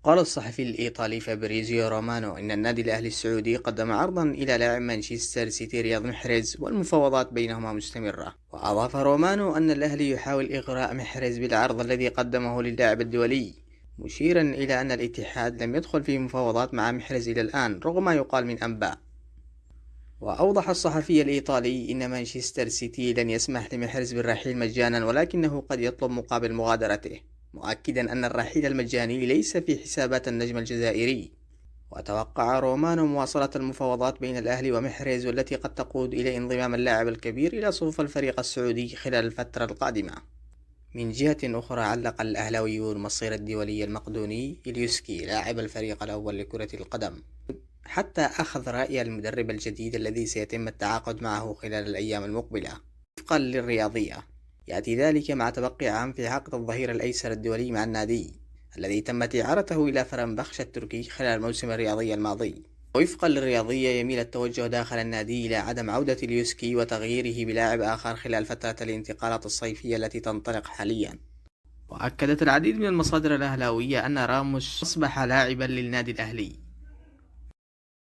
قال الصحفي الإيطالي فابريزيو رومانو إن النادي الأهلي السعودي قدم عرضا إلى لاعب مانشستر سيتي رياض محرز والمفاوضات بينهما مستمرة. وأضاف رومانو أن الأهلي يحاول إغراء محرز بالعرض الذي قدمه للاعب الدولي، مشيرا إلى أن الاتحاد لم يدخل في مفاوضات مع محرز إلى الآن رغم ما يقال من أنباء. وأوضح الصحفي الإيطالي إن مانشستر سيتي لن يسمح لمحرز بالرحيل مجانا، ولكنه قد يطلب مقابل مغادرته، مؤكدا أن الرحيل المجاني ليس في حسابات النجم الجزائري. وتوقع رومانو مواصلة المفاوضات بين الأهلي ومحرز، والتي قد تقود إلى انضمام اللاعب الكبير إلى صفوف الفريق السعودي خلال الفترة القادمة. من جهة أخرى، علق الأهلاويون مصير الدولي المقدوني إليوسكي لاعب الفريق الأول لكرة القدم حتى أخذ رأي المدرب الجديد الذي سيتم التعاقد معه خلال الأيام المقبلة. وفقا للرياضية، يأتي ذلك مع تبقي عام في عقد الظهير الأيسر الدولي مع النادي الذي تمت إعارته إلى فرنبخش التركي خلال الموسم الرياضي الماضي. وفقا للرياضية، يميل التوجه داخل النادي إلى عدم عودة اليوسكي وتغييره بلاعب آخر خلال فترة الانتقالات الصيفية التي تنطلق حاليا. وأكدت العديد من المصادر الأهلاوية أن راموس أصبح لاعبا للنادي الأهلي